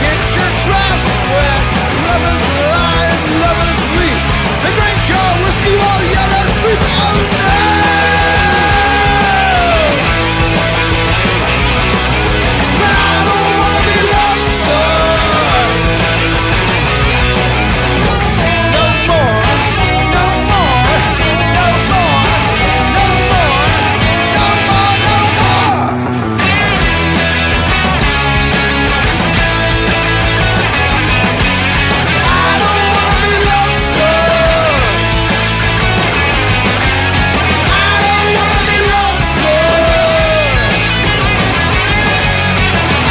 Get your trousers wet. Lovers lie and lovers weep. They drink your whiskey while the others sleep. Oh no! But I don't wanna be lonesome. No more, no more, no more, no more, no more, no more. I don't wanna be lonesome. I don't wanna be lonesome.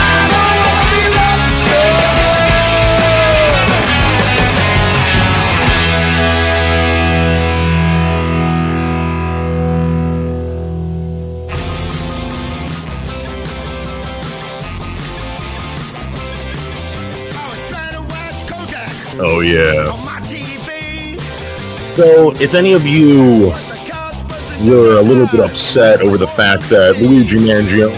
I don't wanna be lonesome. I was trying to watch Kodak Oh, yeah. on my TV. So, if any of you were a little bit upset over the fact that Luigi Mangione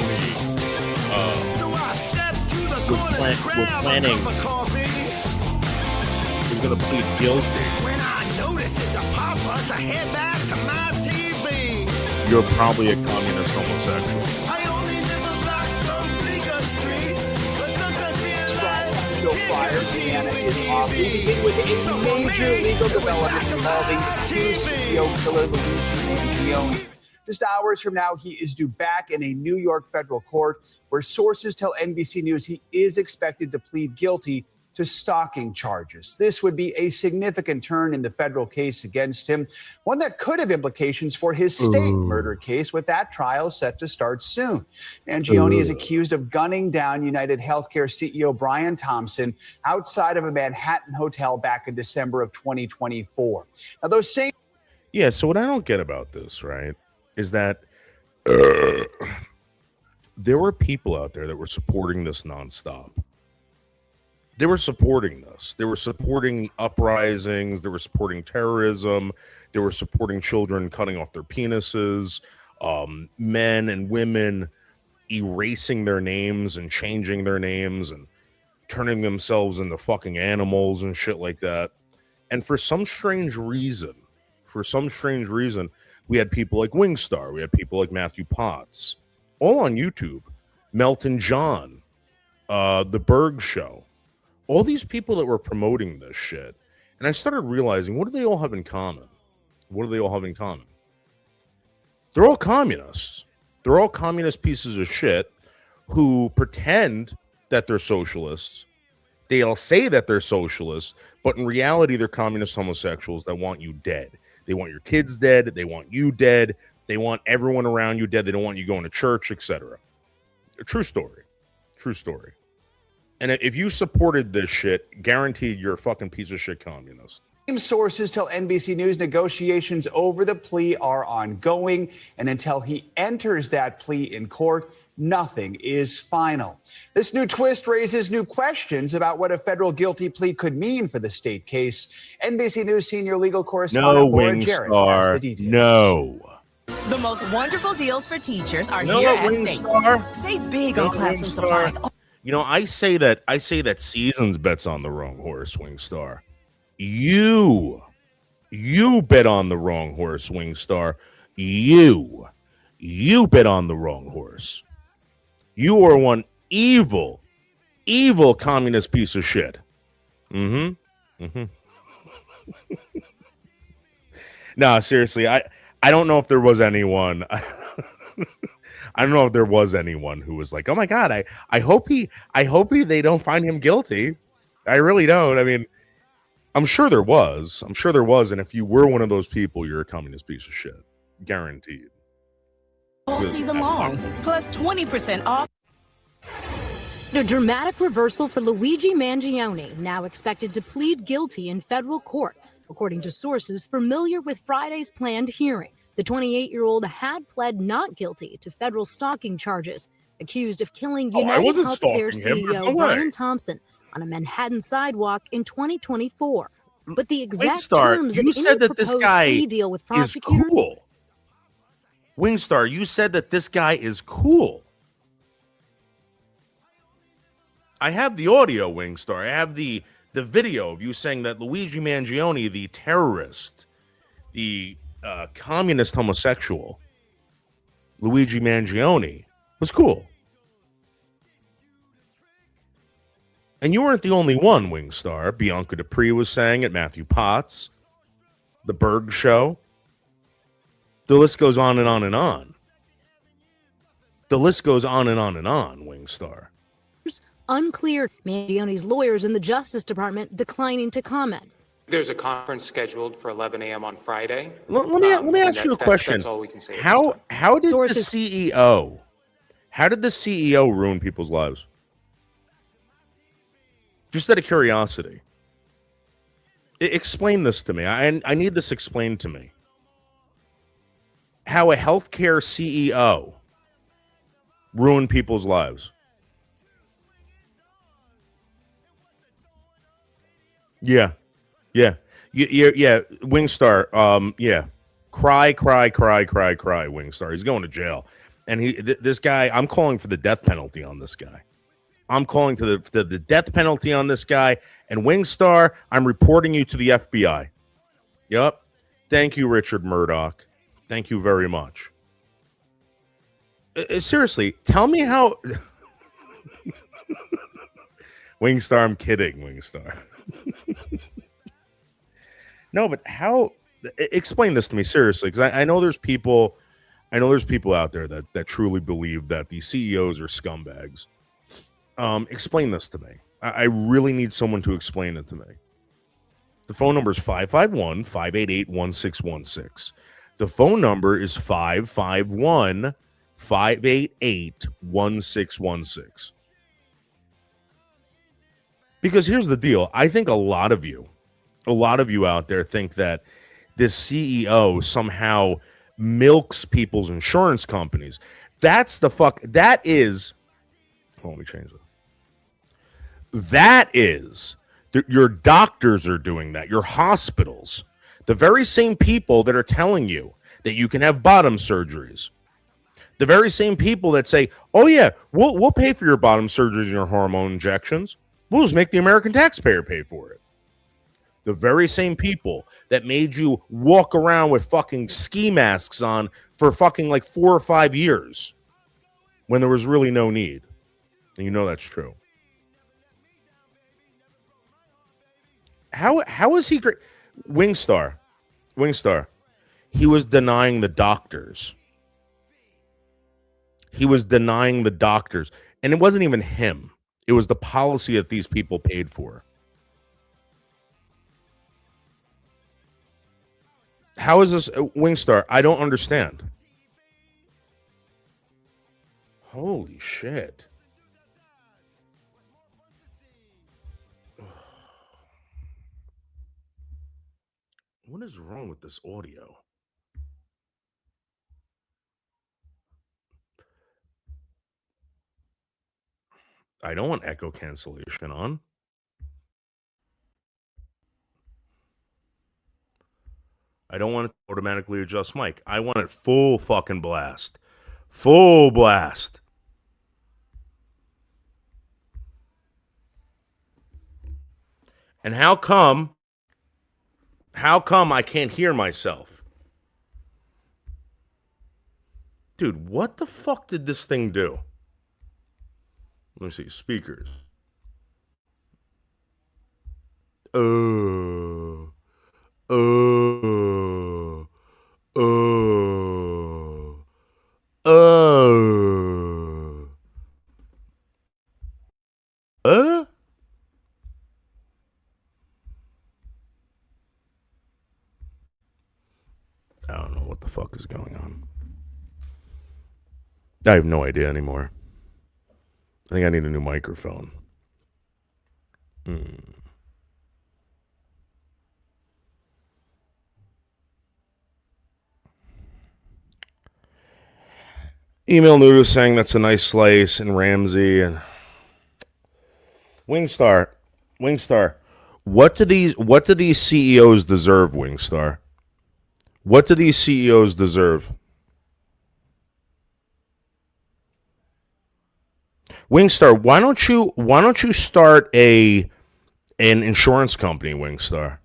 So I stepped to the was corner plan- to was grab a planning- cup of coffee. was going to plead guilty, When I notice it's a pop-up to head back to my TV. you're probably a communist homosexual. I only live a block from Bleecker Street, but sometimes being alive Bill Fryer's Indiana is off. We begin with a major legal development involving two serial killer Luigi Mangione. Just hours from now, he is due back in a New York federal court where sources tell NBC News he is expected to plead guilty to stalking charges. This would be a significant turn in the federal case against him, one that could have implications for his state murder case, with that trial set to start soon. Mangione is accused of gunning down United Healthcare CEO Brian Thompson outside of a Manhattan hotel back in December of 2024. Now, those same Yeah, so what I don't get about this, right, is that there were people out there that were supporting this nonstop. They were supporting this. They were supporting uprisings. They were supporting terrorism. They were supporting children cutting off their penises, men and women erasing their names and changing their names and turning themselves into fucking animals and shit like that. And for some strange reason, we had people like Wingstar. We had people like Matthew Potts, all on YouTube. Melton John, The Berg Show. All these people that were promoting this shit. And I started realizing, what do they all have in common? They're all communists. They're all communist pieces of shit who pretend that they're socialists. They all say that they're socialists, but in reality, they're communist homosexuals that want you dead. They want your kids dead. They want you dead. They want everyone around you dead. They don't want you going to church, etc. True story. And if you supported this shit, guaranteed you're a fucking piece of shit communist. sources tell NBC News negotiations over the plea are ongoing, and until he enters that plea in court, nothing is final. This new twist raises new questions about what a federal guilty plea could mean for the state case. NBC News senior legal correspondent Laura Jarrett has the details. No. The most wonderful deals for teachers are No, here at Wingstar. Staples. Save big No, on classroom Wingstar. supplies. You know, I say that Seasons bets on the wrong horse, Wingstar. You bet on the wrong horse, Wingstar. You bet on the wrong horse. You are one evil communist piece of shit. No, seriously, I don't know if there was anyone. I don't know if there was anyone who was like, "Oh my God, I hope they don't find him guilty." I really don't. I mean, I'm sure there was. And if you were one of those people, you're a communist piece of shit, guaranteed. All season long, plus 20% off. A dramatic reversal for Luigi Mangione, now expected to plead guilty in federal court, according to sources familiar with Friday's planned hearing. The 28-year-old had pled not guilty to federal stalking charges, accused of killing United Healthcare CEO Brian Thompson on a Manhattan sidewalk in 2024. But the exact terms of any proposed plea deal with prosecutors... Cool. Wingstar, you said that this guy is cool. I have the audio, Wingstar. I have the video of you saying that Luigi Mangione, the terrorist, the communist homosexual, Luigi Mangione, was cool. And you weren't the only one, Wingstar. Bianca Dupree was saying it, Matthew Potts, The Berg Show. The list goes on and on and on. The list goes on and on and on, Wingstar. Unclear. Mangione's lawyers in the Justice Department declining to comment. There's a conference scheduled for 11 a.m. on Friday. Let me ask you a question. That's all we can say. How did Sources- the CEO ruin people's lives? Just out of curiosity. Explain this to me. I need this explained to me. How a healthcare CEO ruined people's lives. Yeah. Wingstar. Cry, Wingstar. He's going to jail. And this guy, I'm calling for the death penalty on this guy. I'm calling to the death penalty on this guy. And Wingstar, I'm reporting you to the FBI. Yep. Thank you, Richard Murdoch. Thank you very much. Seriously, tell me how... Wingstar, I'm kidding, Wingstar. No, but how? Explain this to me seriously, because I know there's people, out there that truly believe that the CEOs are scumbags. Explain this to me. I really need someone to explain it to me. The phone number is 551-588-1616. The phone number is 551-588-1616. Because here's the deal. I think a lot of you out there think that this CEO somehow milks people's insurance companies. That is, let me change it. That is, your doctors are doing that. Your hospitals, the very same people that are telling you that you can have bottom surgeries. The very same people that say, oh yeah, we'll pay for your bottom surgeries and your hormone injections. We'll just make the American taxpayer pay for it. The very same people that made you walk around with fucking ski masks on for fucking like 4 or 5 years when there was really no need. And you know that's true. How is he great? Wingstar. He was denying the doctors. And it wasn't even him. It was the policy that these people paid for. How is this Wingstar? I don't understand. Holy shit. What is wrong with this audio? I don't want echo cancellation on. I don't want it to automatically adjust mic. I want it full fucking blast. Full blast. And how come I can't hear myself? Dude, what the fuck did this thing do? Let me see. Speakers. I don't know what the fuck is going on. I have no idea anymore. I think I need a new microphone. Email Nudo saying that's a nice slice, and Ramsey and Wingstar. What do these CEOs deserve, Wingstar? What do these CEOs deserve? Wingstar, why don't you start an insurance company, Wingstar,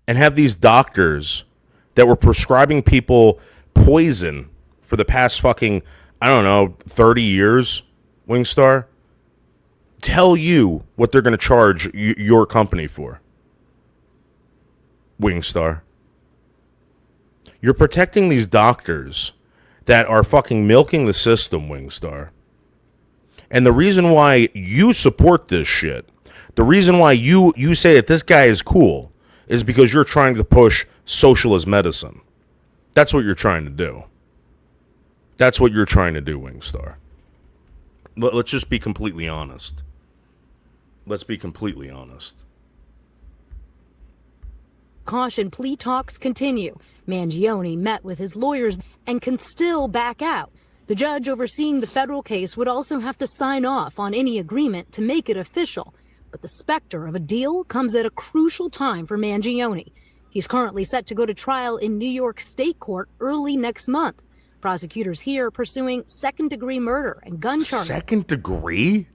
and have these doctors that were prescribing people poison for the past fucking, I don't know, 30 years, Wingstar, tell you what they're going to charge your company for. Wingstar. You're protecting these doctors that are fucking milking the system, Wingstar. And the reason why you support this shit, the reason why you say that this guy is cool, is because you're trying to push socialist medicine. That's what you're trying to do. That's what you're trying to do, Wingstar. Let's just be completely honest. Let's be completely honest. Caution plea talks continue. Mangione met with his lawyers and can still back out. The judge overseeing the federal case would also have to sign off on any agreement to make it official. But the specter of a deal comes at a crucial time for Mangione. He's currently set to go to trial in New York State Court early next month. Prosecutors here pursuing second-degree murder and gun charges. Second degree?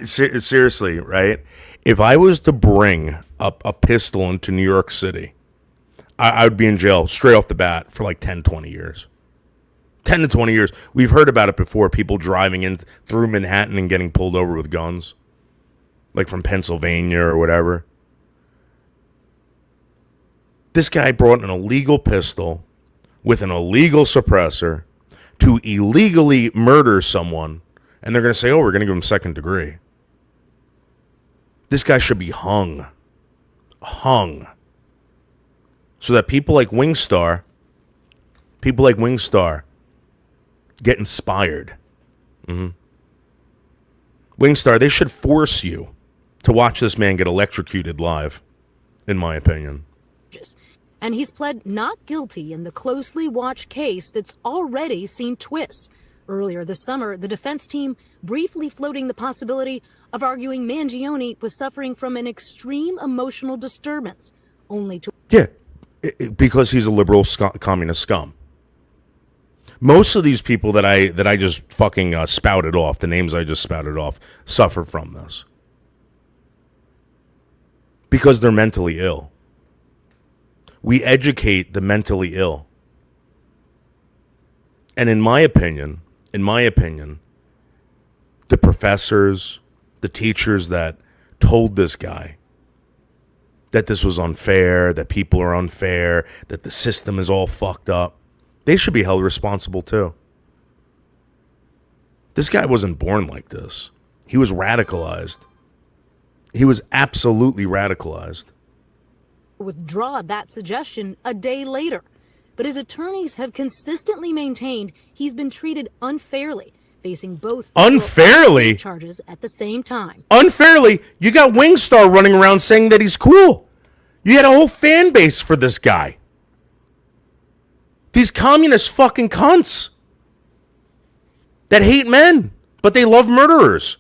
Seriously, right? If I was to bring a pistol into New York City, I would be in jail straight off the bat for like 10, 20 years. 10 to 20 years. We've heard about it before, people driving in through Manhattan and getting pulled over with guns, like from Pennsylvania or whatever. This guy brought an illegal pistol with an illegal suppressor to illegally murder someone, and they're going to say, oh, we're going to give him second degree. This guy should be hung. Hung. So that people like Wingstar get inspired. Wingstar, they should force you to watch this man get electrocuted live, in my opinion. And he's pled not guilty in the closely watched case that's already seen twists. Earlier this summer, the defense team briefly floating the possibility of arguing Mangione was suffering from an extreme emotional disturbance, only to... Yeah, because he's a liberal communist scum. Most of these people that I just fucking spouted off, the names I just spouted off, suffer from this. Because they're mentally ill. We educate the mentally ill. And in my opinion, the professors, the teachers that told this guy that this was unfair, that people are unfair, that the system is all fucked up, they should be held responsible too. This guy wasn't born like this. He was radicalized. He was absolutely radicalized. Withdraw that suggestion a day later. But his attorneys have consistently maintained he's been treated unfairly, facing both unfairly charges at the same time. Unfairly? You got Wingstar running around saying that he's cool. You had a whole fan base for this guy. These communist fucking cunts that hate men, but they love murderers.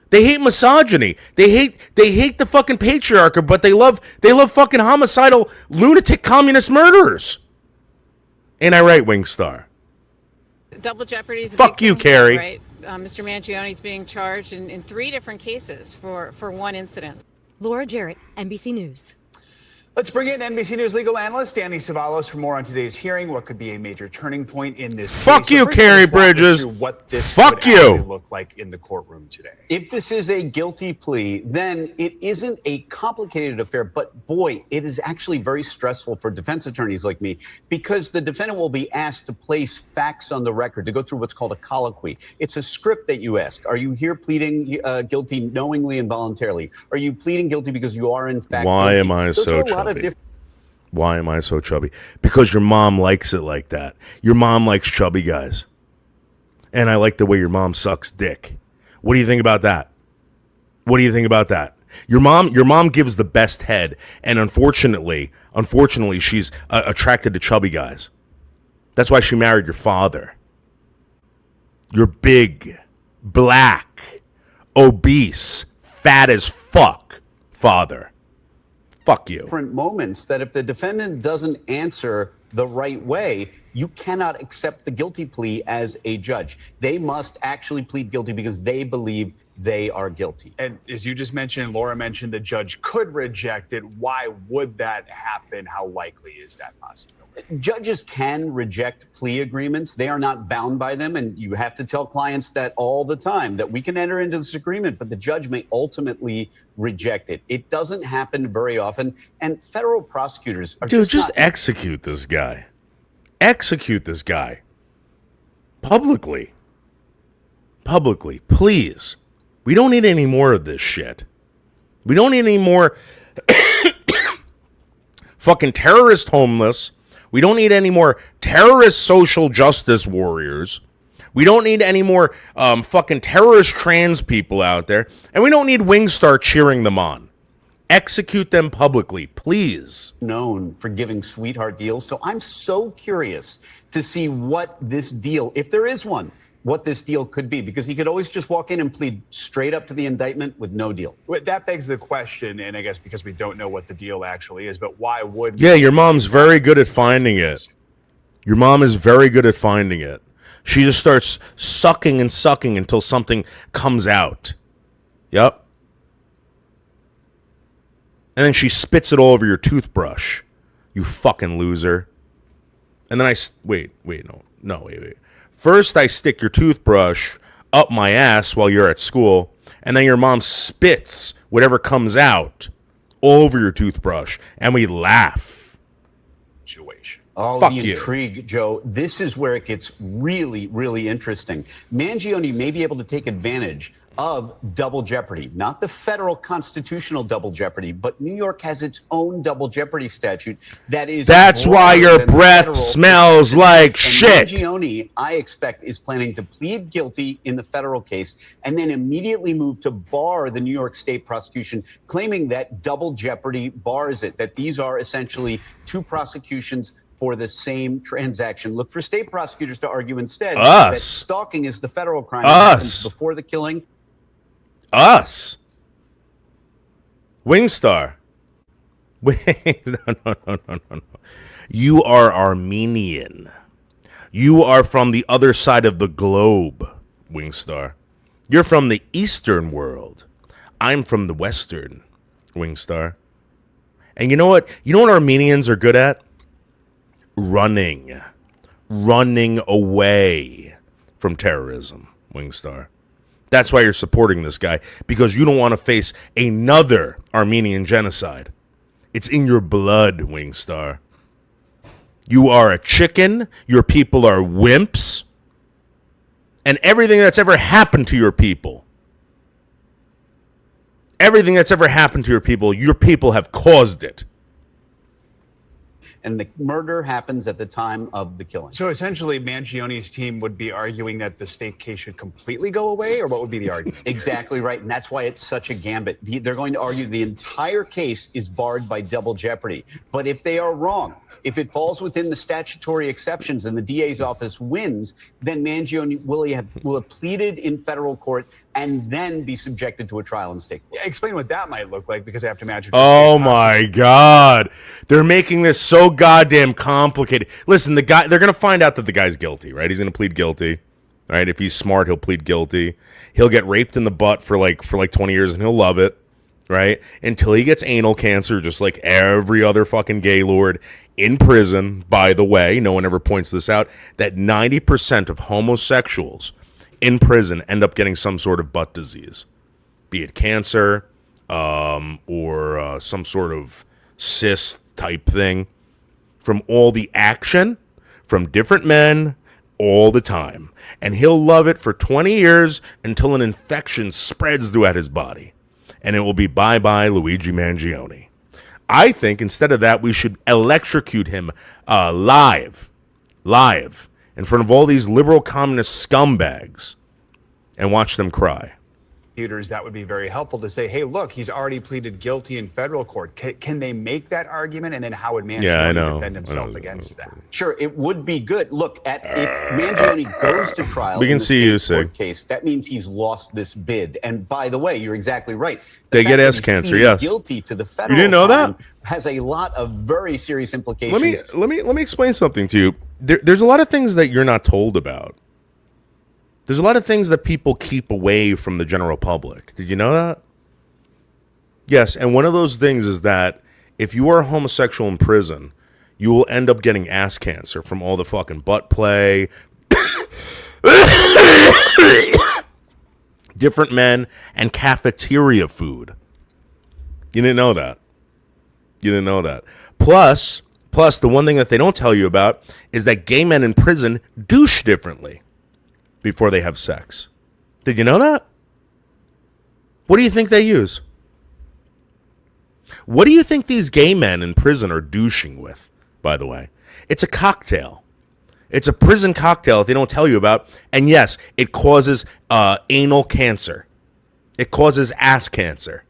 They hate misogyny. They hate the fucking patriarchy, but they love fucking homicidal, lunatic communist murderers. Ain't I right, Wingstar? Double jeopardy is a fuck big you, thing, Carrie. right? Mr. Mangione is being charged in 3 different cases for one incident. Laura Jarrett, NBC News. Let's bring in NBC News legal analyst Danny Savalos for more on today's hearing. What could be a major turning point in this Fuck case. you, Carrie Bridges. What this Fuck would you. actually look like in the courtroom today. If this is a guilty plea, then it isn't a complicated affair, but boy, it is actually very stressful for defense attorneys like me because the defendant will be asked to place facts on the record, to go through what's called a colloquy. It's a script that you ask. Are you here pleading guilty knowingly and voluntarily? Are you pleading guilty because you are in fact Why guilty? am I Those so are a lot of chubby? different. Why am I so chubby? Because your mom likes it like that. Your mom likes chubby guys. And I like the way your mom sucks dick. What do you think about that? What do you think about that? Your mom gives the best head, and unfortunately, she's attracted to chubby guys. That's why she married your father. Your big, black, obese, fat as fuck father. Fuck you. Different moments that if the defendant doesn't answer the right way, you cannot accept the guilty plea as a judge. They must actually plead guilty because they believe they are guilty. And as you just mentioned, Laura mentioned the judge could reject it. Why would that happen? How likely is that possibility? Judges can reject plea agreements. They are not bound by them. And you have to tell clients that all the time, that we can enter into this agreement, but the judge may ultimately reject it. It doesn't happen very often. And federal prosecutors are just execute this guy. Execute this guy. Publicly, please. We don't need any more of this shit. We don't need any more fucking terrorist homeless. We don't need any more terrorist social justice warriors. We don't need any more fucking terrorist trans people out there. And we don't need Wingstar cheering them on. Execute them publicly, please. Known for giving sweetheart deals. So I'm so curious to see what this deal, if there is one, what this deal could be, because he could always just walk in and plead straight up to the indictment with no deal. Well, that begs the question, and I guess because we don't know what the deal actually is, but why would... Yeah, your mom's very good at finding it. Your mom is very good at finding it. She just starts sucking and sucking until something comes out. Yep. And then she spits it all over your toothbrush. You fucking loser. And then wait. First, I stick your toothbrush up my ass while you're at school, and then your mom spits whatever comes out all over your toothbrush, and we laugh. Situation. Oh, Fuck the you. intrigue, Joe. This is where it gets really, really interesting. Mangione may be able to take advantage of double jeopardy, not the federal constitutional double jeopardy, but New York has its own double jeopardy statute that is. That's why your breath smells like shit. Mangione, I expect, is planning to plead guilty in the federal case and then immediately move to bar the New York state prosecution, claiming that double jeopardy bars it, that these are essentially two prosecutions for the same transaction. Look for state prosecutors to argue instead that stalking is the federal crime that happens before the killing. Us. Wingstar. No. You are Armenian. You are from the other side of the globe, Wingstar. You're from the Eastern world. I'm from the Western, Wingstar. And you know what? You know what Armenians are good at? Running away from terrorism, Wingstar. That's why you're supporting this guy, because you don't want to face another Armenian genocide. It's in your blood, Wingstar. You are a chicken. Your people are wimps. And everything that's ever happened to your people, your people have caused it. And the murder happens at the time of the killing. So essentially, Mangione's team would be arguing that the state case should completely go away, or what would be the argument? Exactly right. And that's why it's such a gambit. They're going to argue the entire case is barred by double jeopardy. But if they are wrong, if it falls within the statutory exceptions and the DA's office wins, then Mangione will have pleaded in federal court and then be subjected to a trial in state court. Yeah, explain what that might look like, because I have to imagine. Oh my God. They're making this so goddamn complicated. Listen, they're going to find out that the guy's guilty, right? He's going to plead guilty, right? If he's smart, he'll plead guilty. He'll get raped in the butt for like 20 years and he'll love it, right? Until he gets anal cancer, just like every other fucking gay lord in prison. By the way, no one ever points this out, that 90% of homosexuals in prison end up getting some sort of butt disease, be it cancer or some sort of cyst type thing, from all the action from different men all the time. And he'll love it for 20 years until an infection spreads throughout his body. And it will be bye-bye Luigi Mangione. I think instead of that, we should electrocute him live in front of all these liberal communist scumbags and watch them cry. prosecutors, that would be very helpful to say, hey, look, he's already pleaded guilty in federal court. Can they make that argument? And then how would Mangione defend himself against that? Sure, it would be good. Look, if Mangione goes to trial We can in the see you, state court Sig. case, that means he's lost this bid. And by the way, you're exactly right. They fact get that ass he's cancer, pleaded yes. Guilty to the federal didn't know crime that? has a lot of very serious implications. Let me explain something to you. There's a lot of things that you're not told about. There's a lot of things that people keep away from the general public. Did you know that? Yes, and one of those things is that if you are a homosexual in prison, you will end up getting ass cancer from all the fucking butt play, different men, and cafeteria food. You didn't know that. You didn't know that. Plus, the one thing that they don't tell you about is that gay men in prison douche differently before they have sex. Did you know that? What do you think they use? What do you think these gay men in prison are douching with, by the way? It's a cocktail. It's a prison cocktail that they don't tell you about. And yes, it causes anal cancer. It causes ass cancer.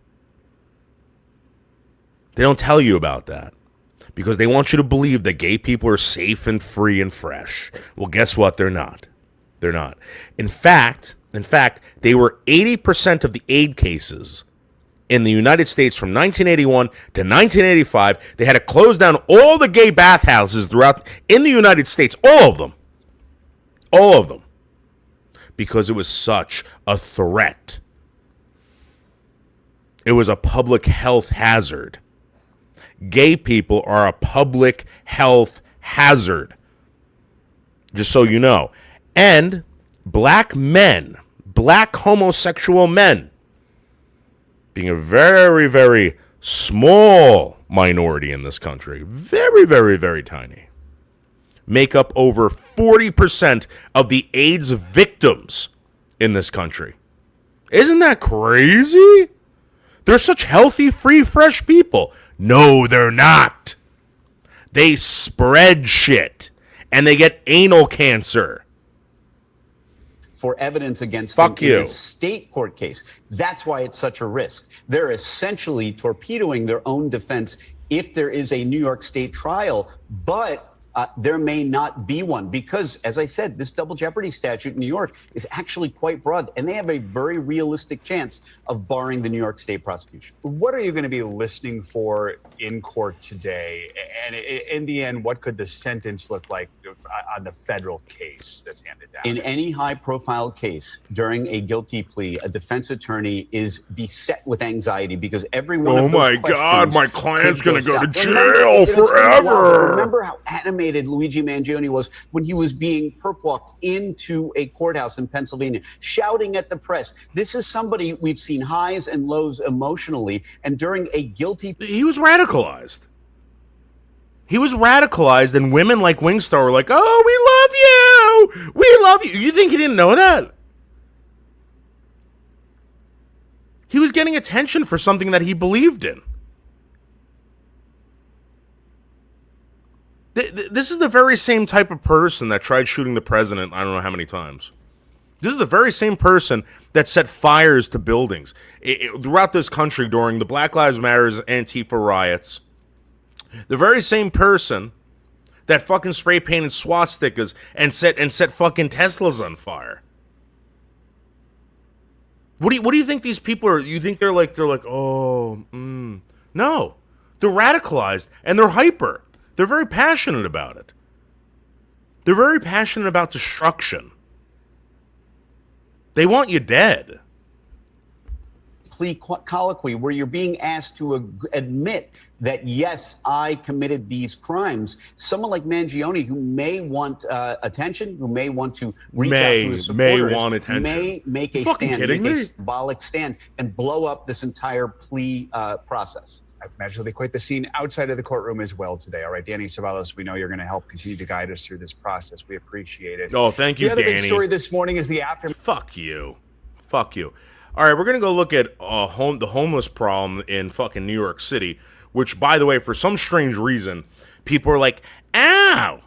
They don't tell you about that because they want you to believe that gay people are safe and free and fresh. Well, guess what? They're not. They're not. In fact, they were 80% of the AIDS cases in the United States from 1981 to 1985. They had to close down all the gay bathhouses throughout in the United States, all of them. All of them. Because it was such a threat. It was a public health hazard. Gay people are a public health hazard. Just so you know. And black men, black homosexual men, being a very, very small minority in this country, very, very, very tiny, make up over 40% of the AIDS victims in this country. Isn't that crazy? They're such healthy, free, fresh people. No, they're not. They spread shit, and they get anal cancer. For evidence against Fuck them you. in a state court case. That's why it's such a risk. They're essentially torpedoing their own defense if there is a New York State trial, but there may not be one because, as I said, this double jeopardy statute in New York is actually quite broad, and they have a very realistic chance of barring the New York State prosecution. What are you going to be listening for in court today? And in the end, what could the sentence look like on the federal case that's handed down? In any high-profile case, during a guilty plea, a defense attorney is beset with anxiety because every one of those Oh my God, questions my client's could going to go to south. jail forever. Remember how animated Luigi Mangione was when he was being perp-walked into a courthouse in Pennsylvania, shouting at the press. This is somebody we've seen highs and lows emotionally, and during a guilty... He was radicalized. He was radicalized, and women like Wingstar were like, oh, we love you. We love you. You think he didn't know that? He was getting attention for something that he believed in. This is the very same type of person that tried shooting the president I don't know how many times. This is the very same person that set fires to buildings throughout this country during the Black Lives Matter Antifa riots. The very same person that fucking spray painted swastikas and set fucking Teslas on fire. What do you think these people are? You think they're like no, they're radicalized and they're hyper. They're very passionate about it. They're very passionate about destruction. They want you dead. plea colloquy where you're being asked to admit that, yes, I committed these crimes. Someone like Mangione, who may want attention, who may want to reach out to his supporters, may make a stand, make a symbolic stand, and blow up this entire plea process. I imagine it'll be quite the scene outside of the courtroom as well today. All right, Danny Ceballos, we know you're going to help continue to guide us through this process. We appreciate it. Oh, thank you, Danny. The other big story this morning is the aftermath. Fuck you. Fuck you. All right, we're going to go look at the homeless problem in fucking New York City, which, by the way, for some strange reason, people are like, ow,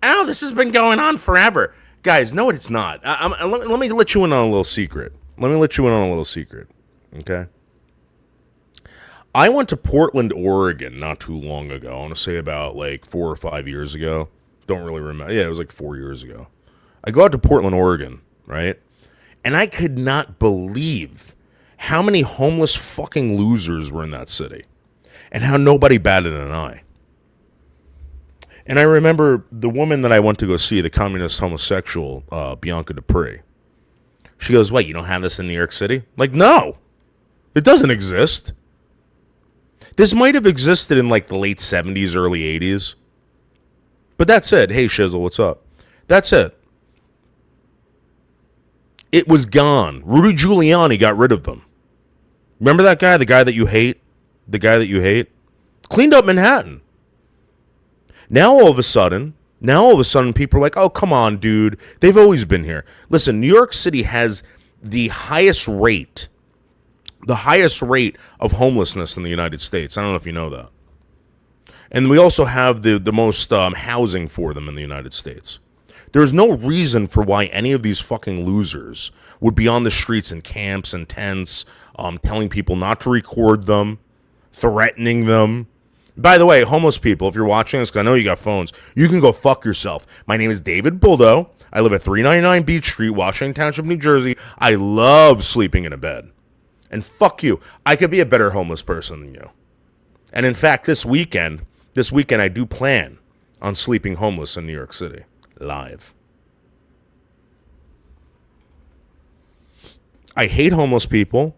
this has been going on forever. Guys, no, it's not. Let me let you in on a little secret. let me let you in on a little secret, okay? I went to Portland, Oregon not too long ago. I want to say about like 4 or 5 years ago. Don't really remember. Yeah, it was like 4 years ago. I go out to Portland, Oregon, right? And I could not believe how many homeless fucking losers were in that city and how nobody batted an eye. And I remember the woman that I went to go see, the communist homosexual, Bianca Dupree. She goes, "What, you don't have this in New York City?" I'm like, no, it doesn't exist. This might have existed in like the late 70s, early 80s. But that's it. Hey, Shizzle, what's up? That's it. It was gone. Rudy Giuliani got rid of them. Remember that guy? The guy that you hate? The guy that you hate? Cleaned up Manhattan. Now all of a sudden, people are like, oh, come on, dude. They've always been here. Listen, New York City has the highest rate of homelessness in the United States. I don't know if you know that. And we also have the most housing for them in the United States. There's no reason for why any of these fucking losers would be on the streets in camps and tents, telling people not to record them, threatening them. By the way, homeless people, if you're watching this, because I know you got phones, you can go fuck yourself. My name is David Buldo. I live at 399 Beach Street, Washington Township, New Jersey. I love sleeping in a bed. And fuck you. I could be a better homeless person than you. And in fact, this weekend I do plan on sleeping homeless in New York City. Live. I hate homeless people.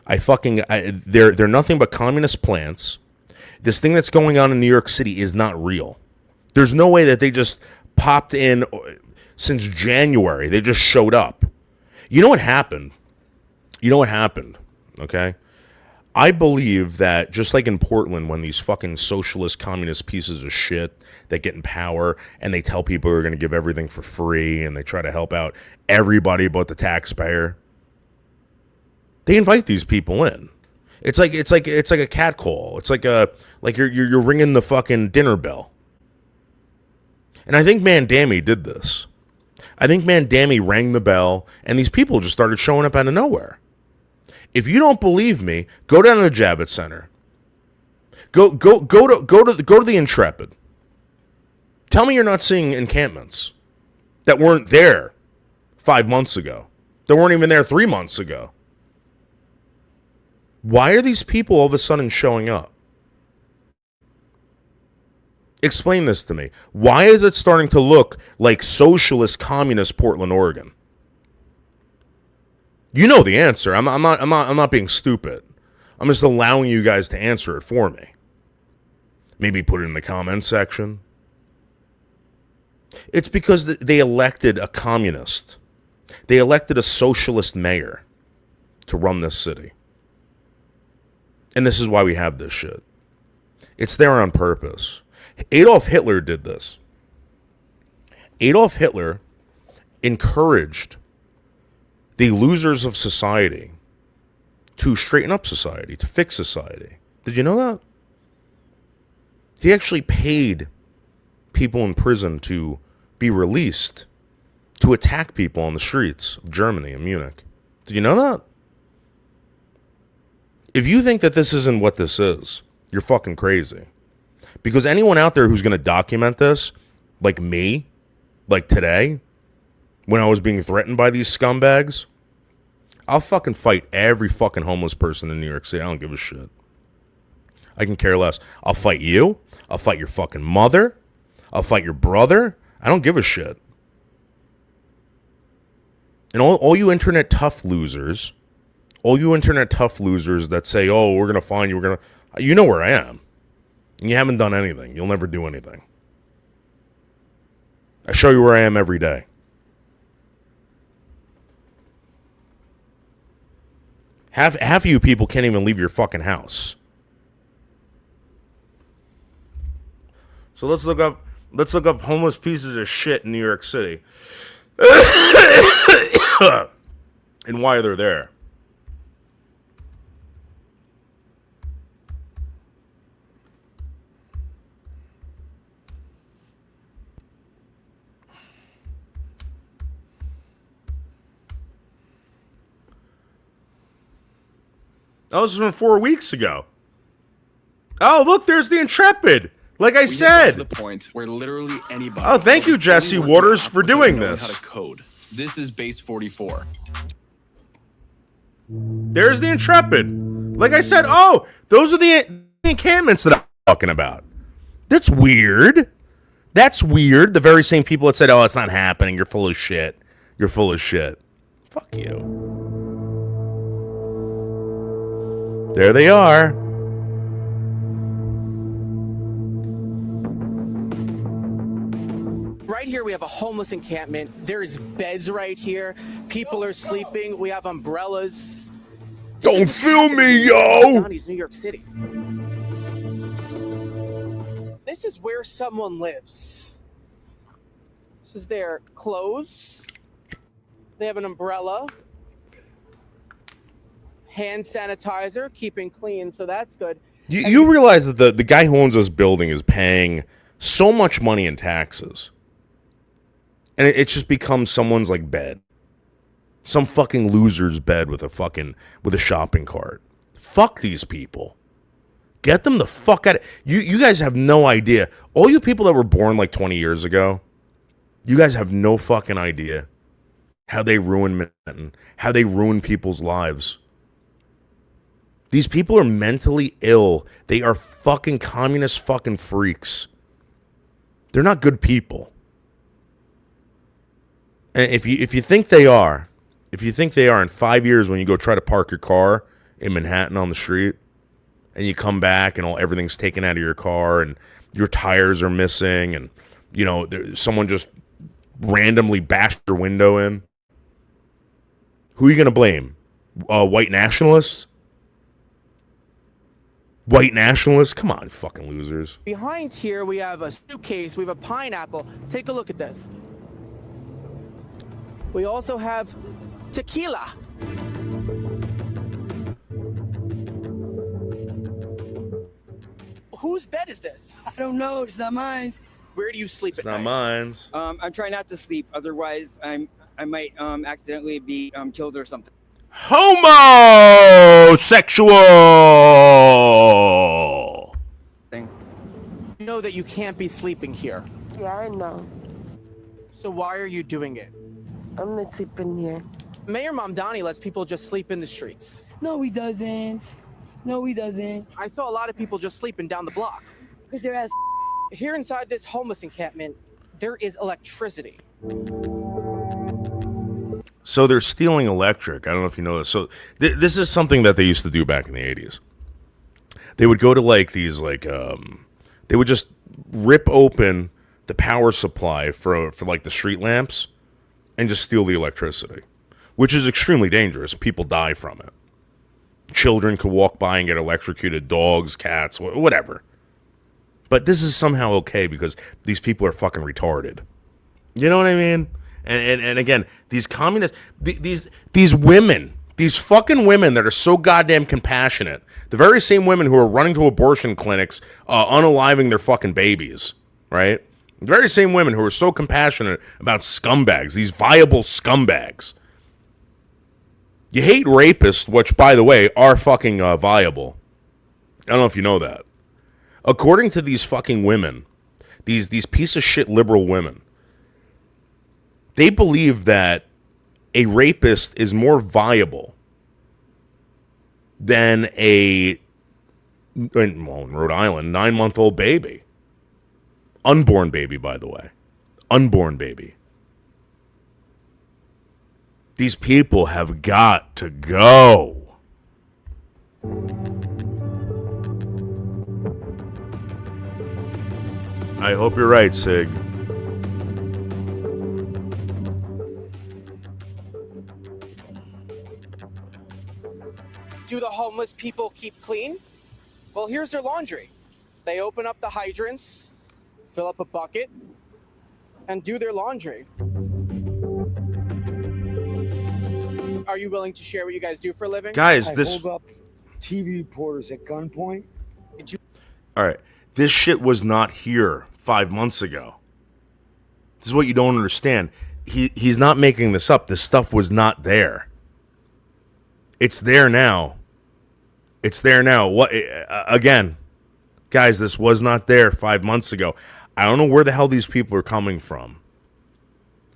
They're nothing but communist plants. This thing that's going on in New York City is not real. There's no way that they just popped in since January. They just showed up. You know what happened? Okay? I believe that just like in Portland, when these fucking socialist communist pieces of shit that get in power and they tell people they're going to give everything for free and they try to help out everybody but the taxpayer, they invite these people in. It's like a cat call. It's like you're ringing the fucking dinner bell. And I think Mandami did this. I think Mandami rang the bell and these people just started showing up out of nowhere. If you don't believe me, go down to the Javits Center. Go to the Intrepid. Tell me you're not seeing encampments that weren't there 5 months ago. That weren't even there 3 months ago. Why are these people all of a sudden showing up? Explain this to me. Why is it starting to look like socialist, communist Portland, Oregon? You know the answer. I'm not being stupid. I'm just allowing you guys to answer it for me. Maybe put it in the comments section. It's because they elected a communist. They elected a socialist mayor to run this city. And this is why we have this shit. It's there on purpose. Adolf Hitler did this. Adolf Hitler encouraged the losers of society to straighten up society, to fix society. Did you know that? He actually paid people in prison to be released to attack people on the streets of Germany and Munich. Did you know that? If you think that this isn't what this is, you're fucking crazy. Because anyone out there who's going to document this, like me, like today, when I was being threatened by these scumbags, I'll fucking fight every fucking homeless person in New York City. I don't give a shit. I can care less. I'll fight you. I'll fight your fucking mother. I'll fight your brother. I don't give a shit. And all you internet tough losers that say, oh, we're going to find you, you know where I am. And you haven't done anything. You'll never do anything. I show you where I am every day. Half of you people can't even leave your fucking house. So let's look up homeless pieces of shit in New York City. And why they're there. Oh, this is from 4 weeks ago. Oh, look, there's the Intrepid. Like I said. The point where literally anybody. Oh, thank you, Jesse Waters, for doing this. How to code. This is base 44. There's the Intrepid. Like I said, oh, those are the encampments that I'm talking about. That's weird. That's weird. The very same people that said, oh, it's not happening. You're full of shit. You're full of shit. Fuck you. There they are. Right here, we have a homeless encampment. There's beds right here. People are sleeping. We have umbrellas. Don't film me, yo! New York City. This is where someone lives. This is their clothes. They have an umbrella. Hand sanitizer, keeping clean, so that's good. You realize that the guy who owns this building is paying so much money in taxes. And it's just become someone's like bed. Some fucking loser's bed with a shopping cart. Fuck these people. Get them the fuck out of... You guys have no idea. All you people that were born like 20 years ago, you guys have no fucking idea how they ruin Manhattan, how they ruin people's lives. These people are mentally ill. They are fucking communist fucking freaks. They're not good people. And if you think they are, in 5 years when you go try to park your car in Manhattan on the street, and you come back and everything's taken out of your car and your tires are missing and, you know, someone just randomly bashed your window in, who are you going to blame? White nationalists? White nationalists? Come on, fucking losers. Behind here, we have a suitcase. We have a pineapple. Take a look at this. We also have tequila. Whose bed is this? I don't know. It's not mine. Where do you sleep It's at not night? mine. I'm trying not to sleep. Otherwise, I might accidentally be killed or something. Homosexual. You know that you can't be sleeping here. Yeah, I know. So why are you doing it? I'm not sleeping here. Mayor Mamdani lets people just sleep in the streets. No, he doesn't. No, he doesn't. I saw a lot of people just sleeping down the block. Because they're ass. Here inside this homeless encampment, there is electricity. So they're stealing electric. I don't know if you know this. So this is something that they used to do back in the 80s. They would go to like these they would just rip open the power supply for like the street lamps and just steal the electricity, which is extremely dangerous. People die from it. Children could walk by and get electrocuted, dogs, cats, whatever. But this is somehow okay because these people are fucking retarded. You know what I mean? And again, these communists, these women, these fucking women that are so goddamn compassionate, the very same women who are running to abortion clinics, unaliving their fucking babies, right? The very same women who are so compassionate about scumbags, these viable scumbags. You hate rapists, which, by the way, are fucking viable. I don't know if you know that. According to these fucking women, these piece of shit liberal women, they believe that a rapist is more viable than in Rhode Island, 9-month-old baby. Unborn baby, by the way. Unborn baby. These people have got to go. I hope you're right, Sig. Do the homeless people keep clean? Well, here's their laundry. They open up the hydrants, fill up a bucket, and do their laundry. Are you willing to share what you guys do for a living? Guys, this... hold up TV reporters at gunpoint. All right. This shit was not here 5 months ago. This is what you don't understand. He's not making this up. This stuff was not there. It's there now. It's there now. What again, guys? This was not there 5 months ago. I don't know where the hell these people are coming from.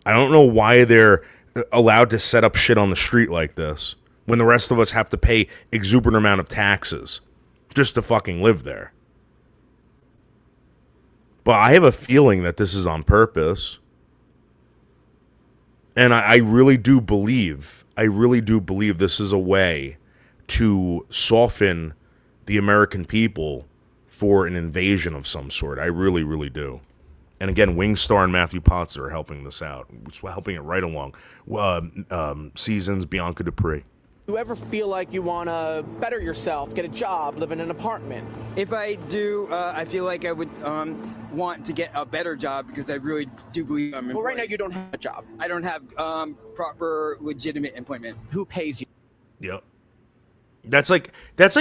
I don't know why they're allowed to set up shit on the street like this when the rest of us have to pay exuberant amount of taxes just to fucking live there. But I have a feeling that this is on purpose. And I really do believe this is a way to soften the American people for an invasion of some sort. I really, really do. And again, Wingstar and Matthew Potts are helping this out. It's helping it right along. Seasons, Bianca Dupree. You ever feel like you want to better yourself, get a job, live in an apartment? If I do, I feel like I would want to get a better job because I really do believe I'm employed. Well, right now you don't have a job. I don't have proper, legitimate employment. Who pays you? Yep. That's like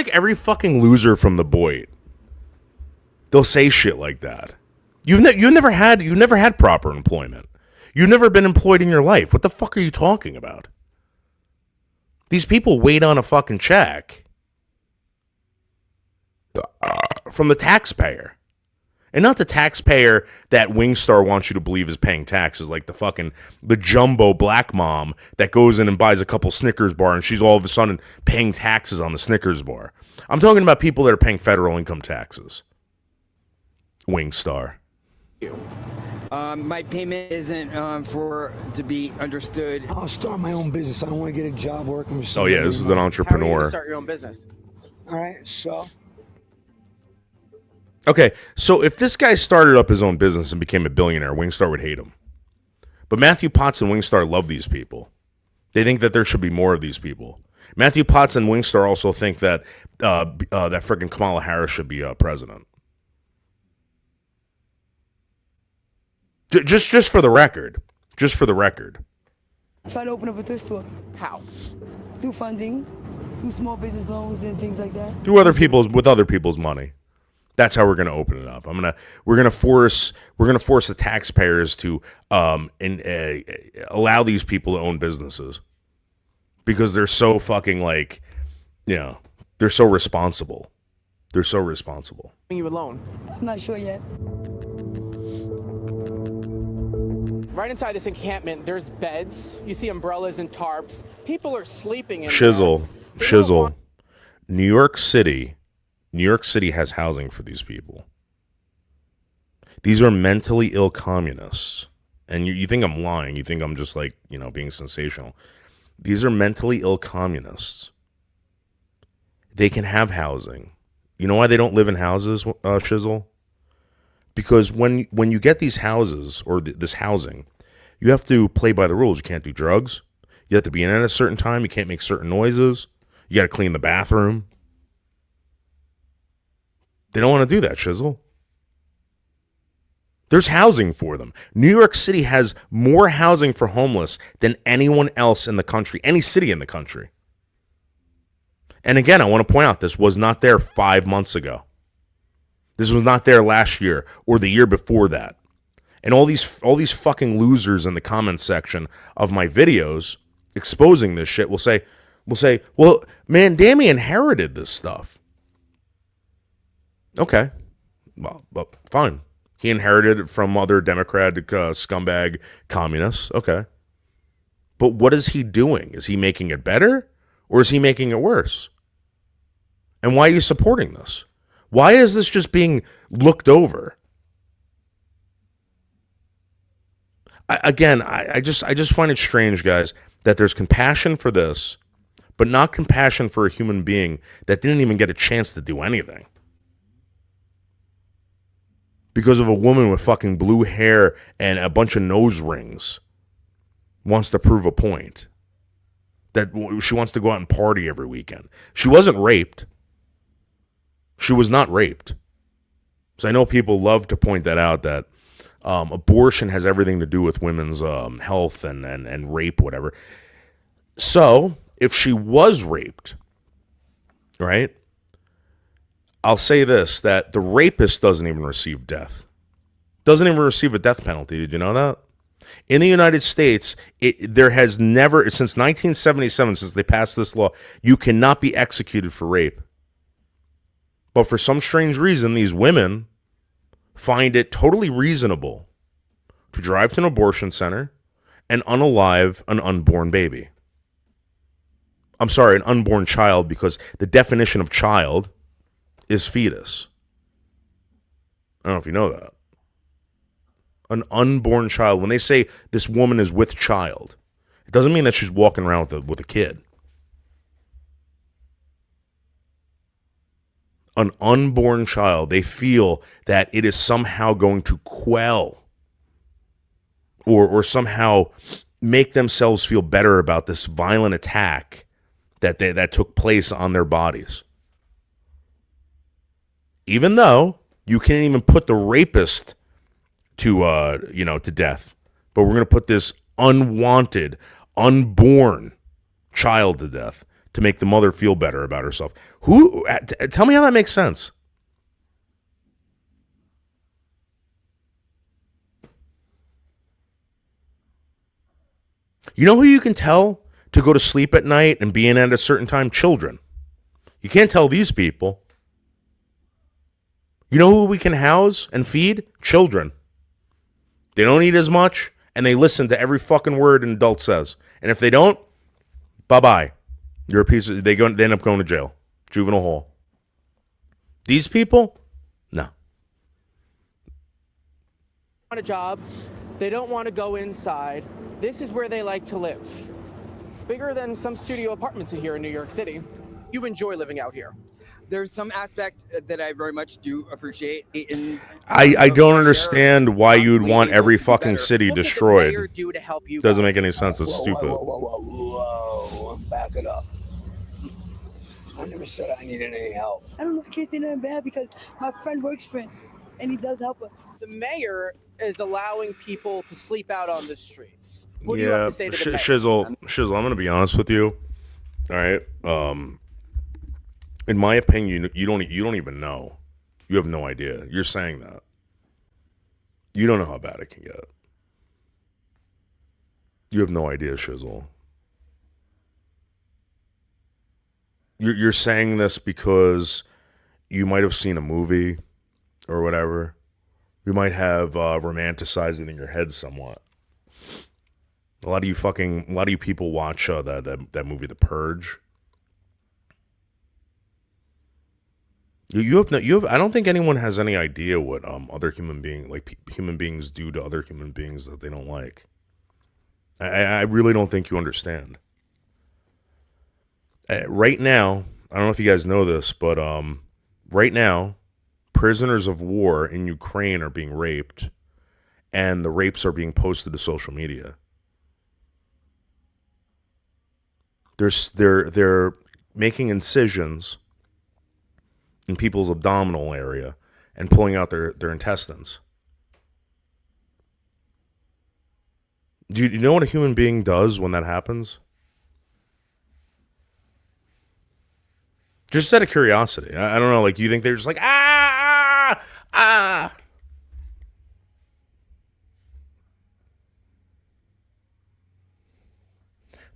every fucking loser from The Boyd. They'll say shit like that. You've never had proper employment. You've never been employed in your life. What the fuck are you talking about? These people wait on a fucking check from the taxpayer. And not the taxpayer that Wingstar wants you to believe is paying taxes, like the jumbo black mom that goes in and buys a couple Snickers bar and she's all of a sudden paying taxes on the Snickers bar. I'm talking about people that are paying federal income taxes. Wingstar. My payment isn't to be understood. I'll start my own business. I don't want to get a job working with Oh yeah, this is an How are you entrepreneur. going to start your own business? All right, so Okay, so if this guy started up his own business and became a billionaire, Wingstar would hate him. But Matthew Potts and Wingstar love these people. They think that there should be more of these people. Matthew Potts and Wingstar also think that that freaking Kamala Harris should be president. Just for the record. Just for the record. Try to open up a thrift store. How? Through funding, through small business loans and things like that. Through other people's money. That's how we're going to open it up. We're going to force the taxpayers to allow these people to own businesses because they're so fucking they're so responsible. They're so responsible. You alone? I'm not sure yet. Right inside this encampment, there's beds. You see umbrellas and tarps. People are sleeping in Shizzle. there. They don't want- New York City has housing for these people. These are mentally ill communists. And you think I'm lying. You think I'm just being sensational. These are mentally ill communists. They can have housing. You know why they don't live in houses, Shizzle? Because when you get these houses or this housing, you have to play by the rules. You can't do drugs. You have to be in at a certain time. You can't make certain noises. You got to clean the bathroom. They don't want to do that, Shizzle. There's housing for them. New York City has more housing for homeless than anyone else in the country, any city in the country. And again, I want to point out, this was not there 5 months ago. This was not there last year or the year before that. And all these fucking losers in the comments section of my videos exposing this shit will say, well, man, Dammy inherited this stuff. Okay. Well, fine. He inherited it from other Democratic scumbag communists. Okay. But what is he doing? Is he making it better or is he making it worse? And why are you supporting this? Why is this just being looked over? I just find it strange, guys, that there's compassion for this, but not compassion for a human being that didn't even get a chance to do anything. Because of a woman with fucking blue hair and a bunch of nose rings wants to prove a point. That she wants to go out and party every weekend. She wasn't raped. She was not raped. So I know people love to point that out, that abortion has everything to do with women's health and rape, whatever. So if she was raped, right, I'll say this, that the rapist doesn't even receive death. Doesn't even receive a death penalty. Did you know that? In the United States, there has never, since 1977, since they passed this law, you cannot be executed for rape. But for some strange reason, these women find it totally reasonable to drive to an abortion center and unalive an unborn baby. I'm sorry, an unborn child, because the definition of child is fetus. I don't know if you know that. An unborn child, when they say this woman is with child, it doesn't mean that she's walking around with a kid. An unborn child, they feel that it is somehow going to quell or somehow make themselves feel better about this violent attack that took place on their bodies. Even though you can't even put the rapist to death, but we're going to put this unwanted, unborn child to death to make the mother feel better about herself. Tell me how that makes sense. You know who you can tell to go to sleep at night and be in at a certain time? Children. You can't tell these people. You know who we can house and feed? Children. They don't eat as much, and they listen to every fucking word an adult says. And if they don't, bye-bye. You're a piece of... They end up going to jail. Juvenile hall. These people? No. Want a job. They don't want to go inside. This is where they like to live. It's bigger than some studio apartments here in New York City. You enjoy living out here. There's some aspect that I very much do appreciate. I don't understand why you would want every fucking city destroyed. Doesn't make any sense. It's stupid. Whoa. Back it up. I never said I needed any help. I don't know. I can't say nothing bad because my friend works for him, and he does help us. The mayor is allowing people to sleep out on the streets. What do you have to say to the mayor? Shizzle, I'm going to be honest with you. All right. In my opinion, you don't even know. You have no idea. You're saying that. You don't know how bad it can get. You have no idea, Shizzle. You're saying this because you might have seen a movie or whatever. You might have romanticized it in your head somewhat. A lot of you people watch that movie, The Purge. You have I don't think anyone has any idea what other human beings do to other human beings that they don't like. I really don't think you understand. Right now, I don't know if you guys know this, but right now, prisoners of war in Ukraine are being raped, and the rapes are being posted to social media. They're making incisions in people's abdominal area and pulling out their intestines. Do you know what a human being does when that happens? Just out of curiosity. I don't know, like, you think they're just like,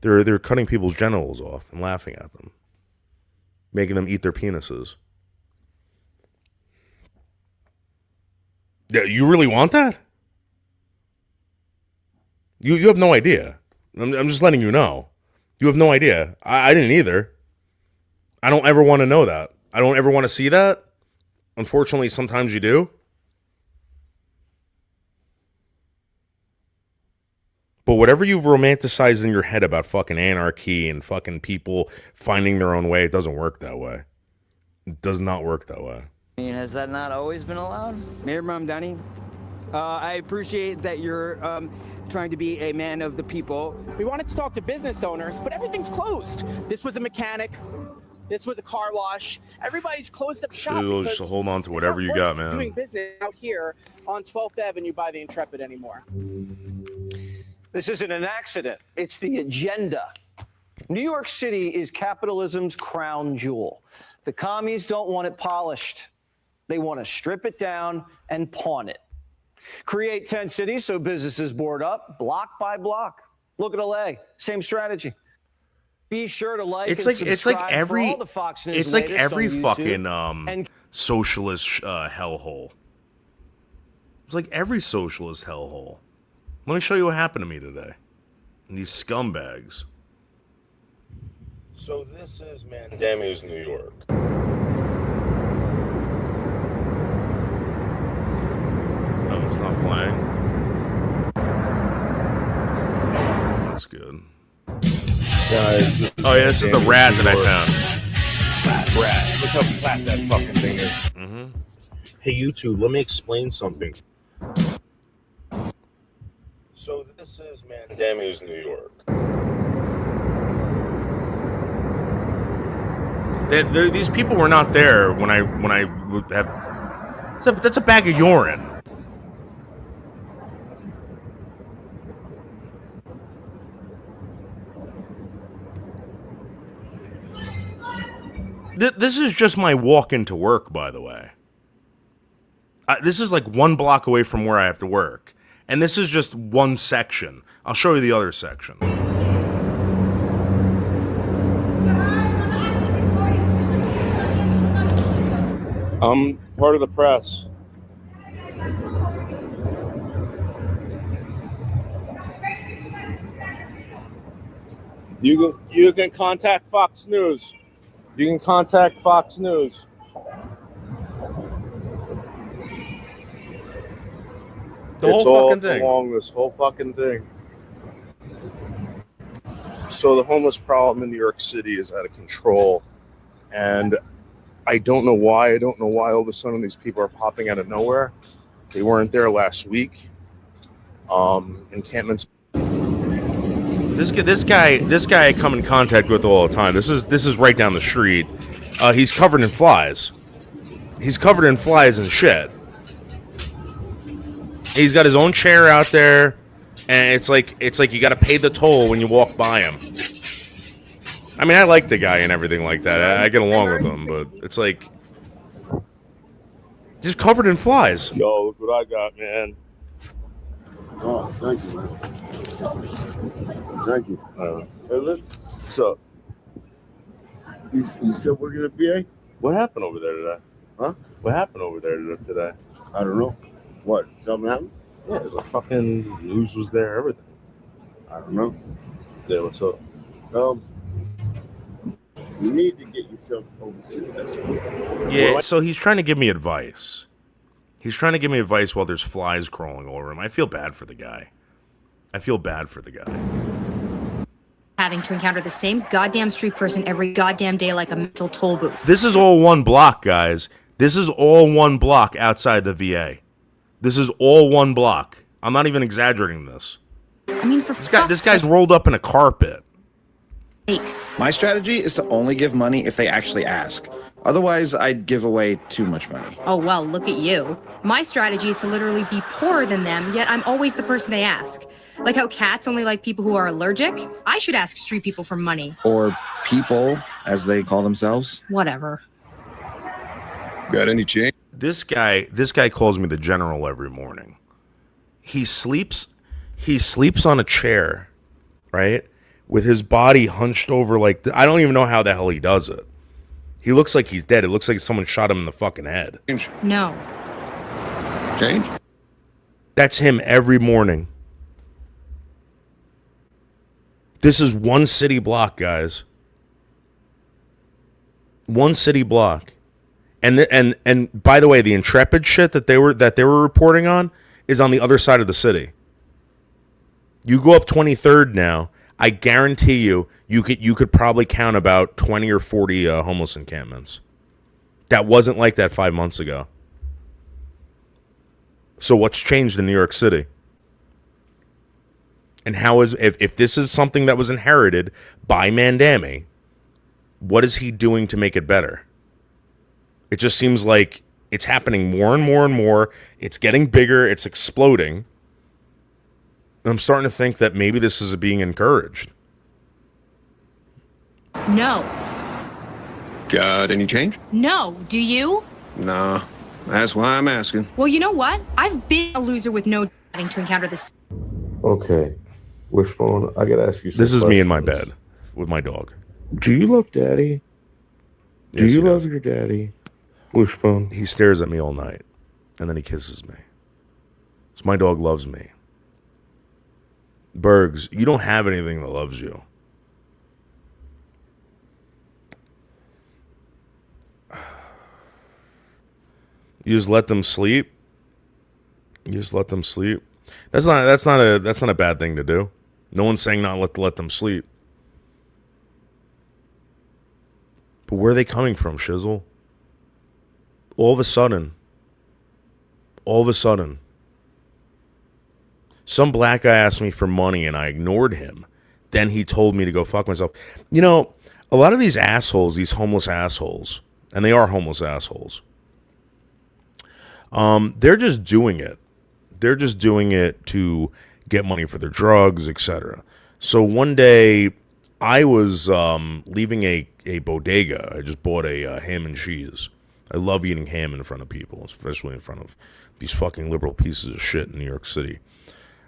They're cutting people's genitals off and laughing at them, making them eat their penises. Yeah, you really want that? You have no idea. I'm just letting you know. You have no idea. I didn't either. I don't ever want to know that. I don't ever want to see that. Unfortunately, sometimes you do. But whatever you've romanticized in your head about fucking anarchy and fucking people finding their own way, it doesn't work that way. It does not work that way. I mean, has that not always been allowed? Mayor Mamdani, I appreciate that you're trying to be a man of the people. We wanted to talk to business owners, but everything's closed. This was a mechanic. This was a car wash. Everybody's closed up shop. Just hold on to whatever you got, man. Doing business out here on 12th Avenue by the Intrepid anymore. This isn't an accident. It's the agenda. New York City is capitalism's crown jewel. The commies don't want it polished. They want to strip it down and pawn it. Create 10 cities so businesses board up block by block. Look at LA, same strategy. Be sure to like and subscribe for all the Fox News. It's like every on fucking and socialist hellhole. It's like every socialist hellhole. Let me show you what happened to me today. These scumbags. So this is Mandamus, New York. Oh, it's not playing. That's good. Guys, oh yeah, this is the rat that I found. Rat. Look how flat that fucking thing is. Mm-hmm. Hey, YouTube, let me explain something. So this is Mandamus, New York. These people were not there when I have. That's a bag of urine. This is just my walk into work, by the way. This is like 1 block away from where I have to work. And this is just one section. I'll show you the other section. I'm part of the press. You can contact Fox News. You can contact Fox News. The whole fucking thing. Along this whole fucking thing. So the homeless problem in New York City is out of control, and I don't know why. I don't know why all of a sudden these people are popping out of nowhere. They weren't there last week. Encampments. This guy I come in contact with all the time. This is right down the street. He's covered in flies. He's covered in flies and shit. He's got his own chair out there, and it's like you got to pay the toll when you walk by him. I mean, I like the guy and everything like that. I get along with him, but it's like he's covered in flies. Yo, look what I got, man. Oh, thank you, man. Thank you. Hey, listen. What's up? You still working at VA? What happened over there today? Huh? What happened over there today? I don't know. What? Something happened? Yeah, there's a fucking news was there, everything. I don't know. Yeah, what's up? You need to get yourself over to this one. Yeah, so he's trying to give me advice. He's trying to give me advice while there's flies crawling over him. I feel bad for the guy. Having to encounter the same goddamn street person every goddamn day like a mental toll booth. This is all 1 block, guys. This is all 1 block outside the VA. This is all 1 block. I'm not even exaggerating this. I mean, for this guy's rolled up in a carpet. My strategy is to only give money if they actually ask. Otherwise, I'd give away too much money. Oh, well, look at you. My strategy is to literally be poorer than them, yet I'm always the person they ask. Like how cats only like people who are allergic? I should ask street people for money. Or people, as they call themselves. Whatever. Got any change? This guy calls me the general every morning. He sleeps on a chair, right? With his body hunched over like I don't even know how the hell he does it. He looks like he's dead. It looks like someone shot him in the fucking head. No. Change? That's him every morning. This is 1 city block, guys. 1 city block. And by the way, the Intrepid shit that they were reporting on is on the other side of the city. You go up 23rd now, I guarantee you could probably count about 20 or 40 homeless encampments. That wasn't like that 5 months ago. So what's changed in New York City? And how is if this is something that was inherited by Mandami, what is he doing to make it better? It just seems like it's happening more and more and more. It's getting bigger. It's exploding. And I'm starting to think that maybe this is being encouraged. No. Got any change? No. Do you? Nah. That's why I'm asking. Well, you know what? I've been a loser with no having to encounter this. Okay. Wishbone, I gotta ask you some This is me in my questions. bed with my dog. Do you love daddy? Do Yes, you he love does. your daddy? Wishbone. He stares at me all night, and then he kisses me. So my dog loves me. Bergs, you don't have anything that loves you. You just let them sleep. You just let them sleep. That's not a bad thing to do. No one's saying not to let them sleep. But where are they coming from, Shizzle? All of a sudden, some black guy asked me for money and I ignored him. Then he told me to go fuck myself. You know, a lot of these assholes, these homeless assholes, and they are homeless assholes, they're just doing it. They're just doing it to get money for their drugs, etc. So one day, I was leaving a bodega. I just bought a ham and cheese. I love eating ham in front of people, especially in front of these fucking liberal pieces of shit in New York City.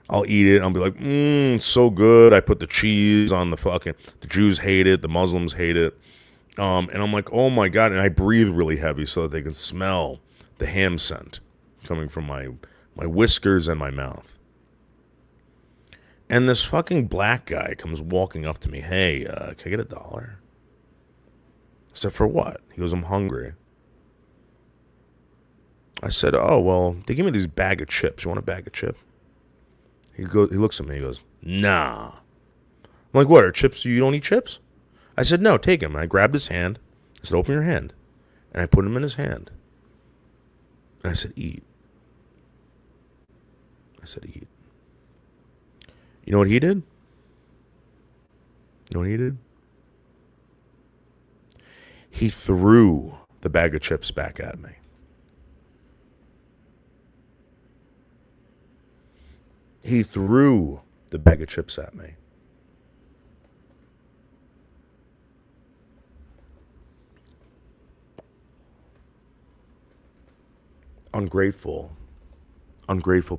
I'll eat it. I'll be like, it's so good. I put the cheese on the fucking... The Jews hate it. The Muslims hate it. And I'm like, oh my God. And I breathe really heavy so that they can smell the ham scent coming from my whiskers and my mouth. And this fucking black guy comes walking up to me. Hey, can I get $1? I said, for what? He goes, I'm hungry. I said, oh, well, they give me this bag of chips. You want a bag of chips? He looks at me. He goes, nah. I'm like, what, are chips? You don't eat chips? I said, no, take him. And I grabbed his hand. I said, open your hand. And I put him in his hand. And I said, eat. I said, eat. You know what he did? You know what he did? He threw the bag of chips back at me. He threw the bag of chips at me. Ungrateful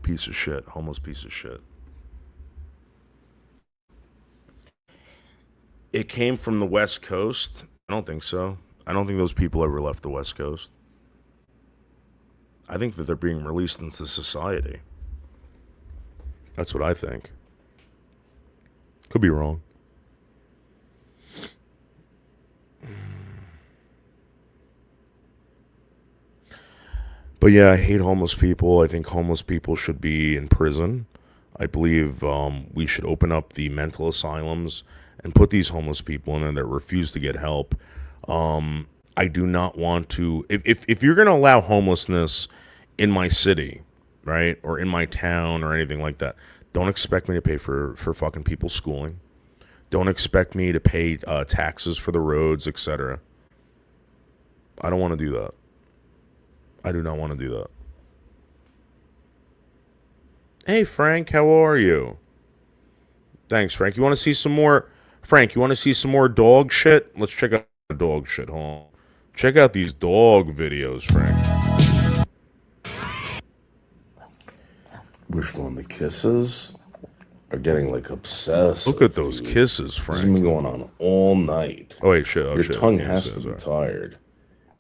piece of shit, homeless piece of shit. It came from the West Coast? I don't think so. I don't think those people ever left the West Coast. I think that they're being released into society. That's what I think. Could be wrong. But yeah, I hate homeless people. I think homeless people should be in prison. I believe we should open up the mental asylums and put these homeless people in there that refuse to get help. I do not want to... If you're going to allow homelessness in my city, right, or in my town or anything like that, don't expect me to pay for fucking people's schooling. Don't expect me to pay taxes for the roads, etc. I don't want to do that. I do not want to do that. Hey, Frank, how are you? Thanks, Frank. You want to see some more... Frank, you want to see some more dog shit? Let's check out the dog shit, huh? Check out these dog videos, Frank. Wishbone, the kisses are getting like obsessed. Look at those kisses, Frank. This has been going on all night. Oh wait, shit. Oh, your tongue has to be tired.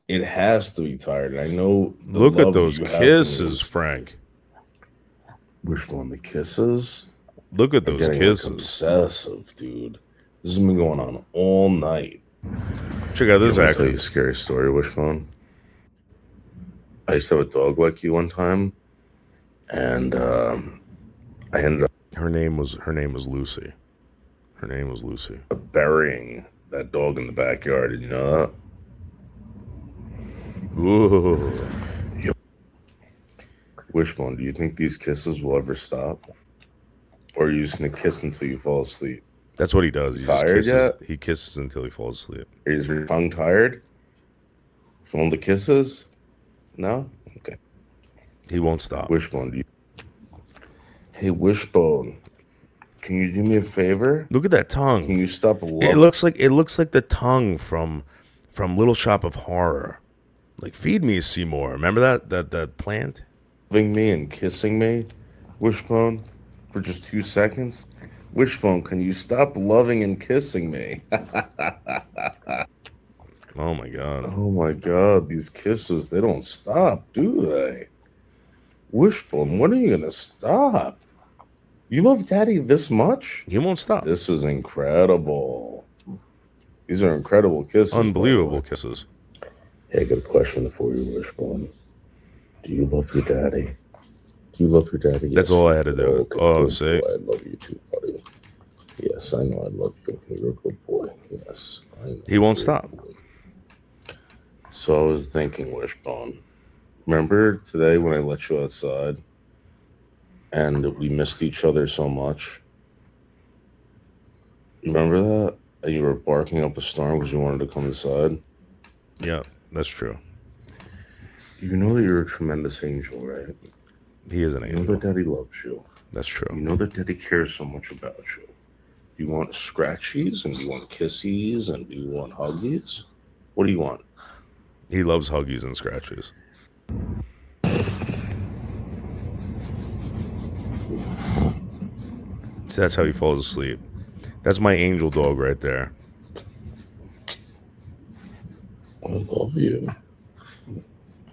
It has to be tired. I know. Look at those kisses, Frank. Wishbone, the kisses. Look at those kisses. Like obsessive, dude. This has been going on all night. Check out this actor. Tell you a scary story, Wishbone. I used to have a dog like you one time. And I ended up. Her name was Lucy. Her name was Lucy. Burying that dog in the backyard. Did you know that? Ooh. Wishbone, do you think these kisses will ever stop, or are you just gonna kiss until you fall asleep? That's what he does. He tired just kisses, yet? He kisses until he falls asleep. Is your tongue tired from all the kisses? No. Okay. He won't stop. Wishbone, do you... Hey, Wishbone, can you do me a favor? Look at that tongue. Can you stop? It looks like the tongue from Little Shop of Horror. Like, feed me, Seymour. Remember that plant? Loving me and kissing me, Wishbone, for just 2 seconds. Wishbone, can you stop loving and kissing me? Oh my god. Oh my god, these kisses, they don't stop, do they? Wishbone, when are you gonna stop? You love Daddy this much? He won't stop. This is incredible. These are incredible kisses. Unbelievable kisses. Hey, I got a question for you, Wishbone. Do you love your daddy? Do you love your daddy? That's all I had to do. Okay, Oh, good see? boy. I love you too, buddy. Yes, I know I love you. You're a good boy. Yes, I know. He won't stop. So I was thinking, Wishbone. Remember today when I let you outside and we missed each other so much? You remember that? And you were barking up a storm because you wanted to come inside? Yeah, that's true. You know that you're a tremendous angel, right? He is an You angel. know that Daddy loves you. That's true. You know that Daddy cares so much about you. You want scratchies and you want kissies and you want huggies? What do you want? He loves huggies and scratches. So that's how he falls asleep. That's my angel dog right there. I love you.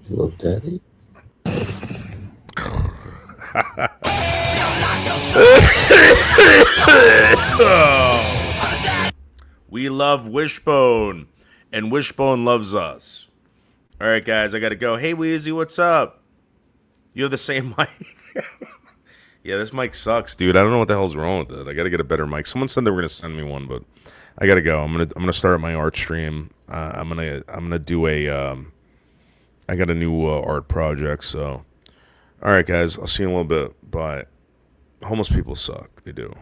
You love Daddy? We love Wishbone, and Wishbone loves us. All right, guys, I got to go. Hey, Weezy, what's up? You have the same mic? Yeah, this mic sucks, dude. I don't know what the hell's wrong with it. I got to get a better mic. Someone said they were going to send me one, but I got to go. I'm gonna start my art stream. I'm gonna do a I got a new art project, so all right, guys, I'll see you in a little bit. Bye. Homeless people suck. They do.